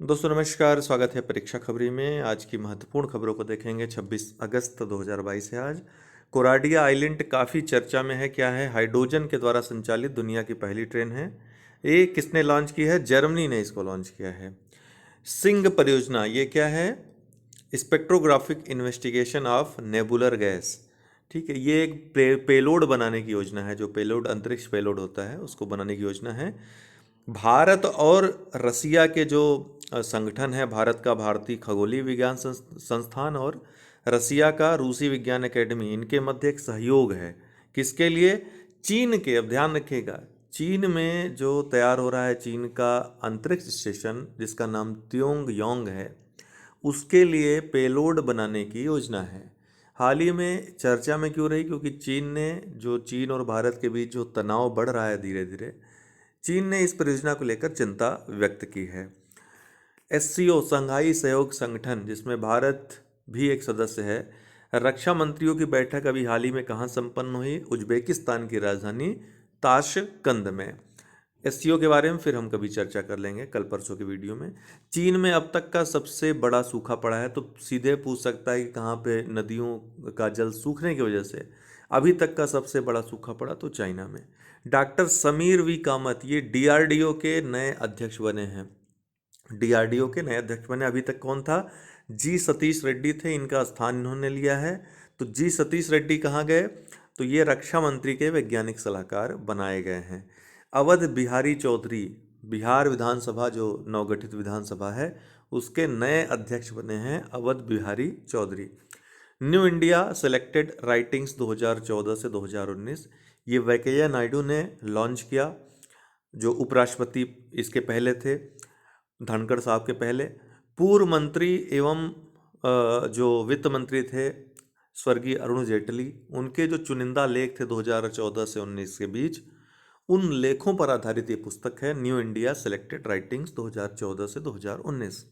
दोस्तों नमस्कार, स्वागत है परीक्षा खबरी में। आज की महत्वपूर्ण खबरों को देखेंगे। 26 अगस्त 2022 है आज। कोराडिया आइलैंड काफ़ी चर्चा में है। क्या है? हाइड्रोजन के द्वारा संचालित दुनिया की पहली ट्रेन है। ये किसने लॉन्च की है? जर्मनी ने इसको लॉन्च किया है। सिंग परियोजना ये क्या है? Spectrographic investigation of nebular gas. ठीक है, ये एक पेलोड बनाने की योजना है। जो पेलोड अंतरिक्ष पेलोड होता है उसको बनाने की योजना है। भारत और रसिया के जो संगठन है, भारत का भारतीय खगोलीय विज्ञान संस्थान और रसिया का रूसी विज्ञान एकेडमी, इनके मध्य एक सहयोग है। किसके लिए? चीन के। अब ध्यान रखिएगा, चीन में जो तैयार हो रहा है चीन का अंतरिक्ष स्टेशन, जिसका नाम त्योंग योंग है, उसके लिए पेलोड बनाने की योजना है। हाल ही में चर्चा में क्यों रही? क्योंकि चीन और भारत के बीच जो तनाव बढ़ रहा है धीरे धीरे, चीन ने इस परियोजना को लेकर चिंता व्यक्त की है। एससीओ, संघाई सहयोग संगठन, जिसमें भारत भी एक सदस्य है, रक्षा मंत्रियों की बैठक अभी हाल ही में कहाँ संपन्न हुई? उज्बेकिस्तान की राजधानी ताशकंद में। एससीओ के बारे में फिर हम कभी चर्चा कर लेंगे कल परसों के वीडियो में। चीन में अब तक का सबसे बड़ा सूखा पड़ा है, तो सीधे पूछ सकता है कि कहाँ पे नदियों का जल सूखने की वजह से अभी तक का सबसे बड़ा सूखा पड़ा, तो चाइना में। डॉक्टर समीर वी कामत ये डीआरडीओ के नए अध्यक्ष बने हैं। डीआरडीओ के नए अध्यक्ष बने। अभी तक कौन था? जी सतीश रेड्डी थे, इनका स्थान इन्होंने लिया है। तो जी सतीश रेड्डी कहाँ गए? तो ये रक्षा मंत्री के वैज्ञानिक सलाहकार बनाए गए हैं। अवध बिहारी चौधरी, बिहार विधानसभा जो नवगठित विधानसभा है उसके नए अध्यक्ष बने हैं Awadh Bihari Chaudhary. New India selected writings 2014 से 2019, ये वेंकैया नायडू ने लॉन्च किया। जो उपराष्ट्रपति इसके पहले थे, धनखड़ साहब के पहले। पूर्व मंत्री एवं जो वित्त मंत्री थे स्वर्गीय अरुण जेटली, उनके जो चुनिंदा लेख थे 2014 से 19 के बीच, उन लेखों पर आधारित ये पुस्तक है, न्यू इंडिया सेलेक्टेड राइटिंग्स 2014 से 2019।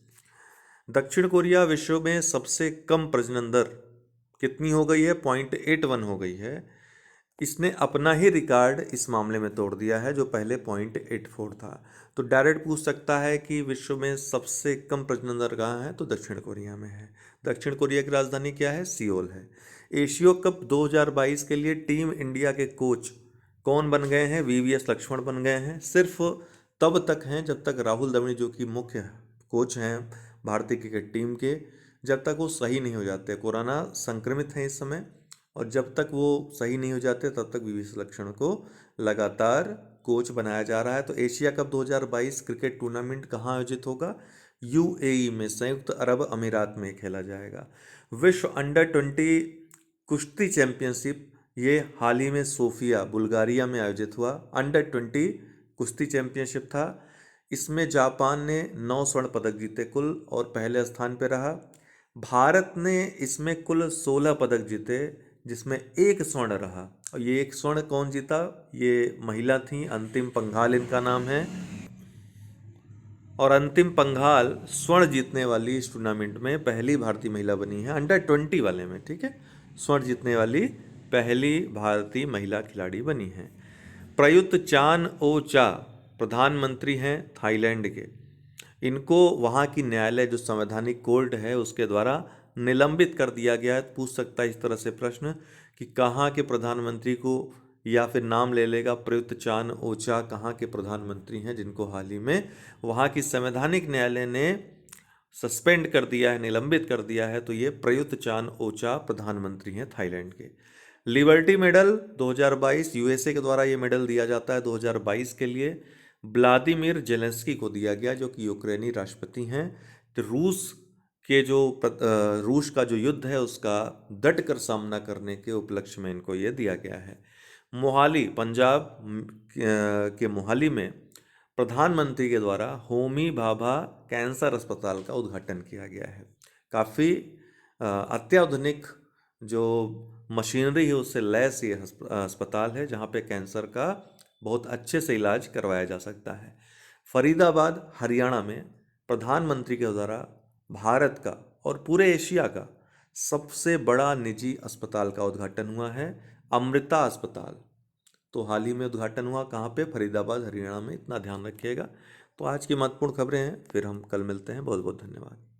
दक्षिण कोरिया विश्व में सबसे कम प्रजनन दर कितनी हो गई है? 0.81 हो गई है। इसने अपना ही रिकॉर्ड इस मामले में तोड़ दिया है, जो पहले 0.84 था। तो डायरेक्ट पूछ सकता है कि विश्व में सबसे कम प्रजनन दर कहाँ है? तो दक्षिण कोरिया में है। दक्षिण कोरिया की राजधानी क्या है? सियोल है। एशियो कप 2022 के लिए टीम इंडिया के कोच कौन बन गए हैं? वीवीएस लक्ष्मण बन गए हैं। सिर्फ तब तक हैं जब तक राहुल द्रविड़, जो कि मुख्य कोच हैं भारतीय क्रिकेट टीम के, जब तक वो सही नहीं हो जाते। कोरोना संक्रमित हैं इस समय, और जब तक वो सही नहीं हो जाते तब तक वीवीएस लक्ष्मण को लगातार कोच बनाया जा रहा है। तो एशिया कप 2022 क्रिकेट टूर्नामेंट कहाँ आयोजित होगा? यूएई में, संयुक्त अरब अमीरात में खेला जाएगा। विश्व अंडर 20 कुश्ती चैंपियनशिप, ये हाल ही में सोफिया बुल्गारिया में आयोजित हुआ। अंडर 20 कुश्ती चैंपियनशिप था। इसमें जापान ने 9 स्वर्ण पदक जीते कुल, और पहले स्थान पर रहा। भारत ने इसमें कुल 16 पदक जीते, जिसमें एक स्वर्ण रहा। और ये एक स्वर्ण कौन जीता? ये महिला थी, अंतिम पंघाल इनका नाम है। और अंतिम पंघाल स्वर्ण जीतने वाली इस टूर्नामेंट में पहली भारतीय महिला बनी है, अंडर 20 वाले में। ठीक है, स्वर्ण जीतने वाली पहली भारतीय महिला खिलाड़ी बनी है। प्रयुत चान ओ चा प्रधानमंत्री हैं थाईलैंड के। इनको वहाँ की न्यायालय, जो संवैधानिक कोर्ट है, उसके द्वारा निलंबित कर दिया गया है। पूछ सकता है इस तरह से प्रश्न कि कहाँ के प्रधानमंत्री को, या फिर नाम ले लेगा प्रयुत चान ओचा कहाँ के प्रधानमंत्री हैं जिनको हाल ही में वहाँ की संवैधानिक न्यायालय ने सस्पेंड कर दिया है, निलंबित कर दिया है। तो ये प्रयुत चान ओचा प्रधानमंत्री हैं थाईलैंड के। लिबर्टी मेडल 2022 यूएसए के द्वारा ये मेडल दिया जाता है 2022 के लिए। व्लादिमीर जेलेंस्की को दिया गया, जो कि यूक्रेनी राष्ट्रपति हैं। तो रूस का जो युद्ध है उसका डट कर सामना करने के उपलक्ष्य में इनको ये दिया गया है। मोहाली, पंजाब के मोहाली में प्रधानमंत्री के द्वारा होमी भाभा कैंसर अस्पताल का उद्घाटन किया गया है। काफ़ी अत्याधुनिक जो मशीनरी है उससे लैस ये अस्पताल है, जहाँ पे कैंसर का बहुत अच्छे से इलाज करवाया जा सकता है। फरीदाबाद, हरियाणा में प्रधानमंत्री के द्वारा भारत का और पूरे एशिया का सबसे बड़ा निजी अस्पताल का उद्घाटन हुआ है, अमृता अस्पताल। तो हाल ही में उद्घाटन हुआ कहाँ पे? फरीदाबाद, हरियाणा में। इतना ध्यान रखिएगा। तो आज की महत्वपूर्ण खबरें हैं, फिर हम कल मिलते हैं। बहुत बहुत धन्यवाद।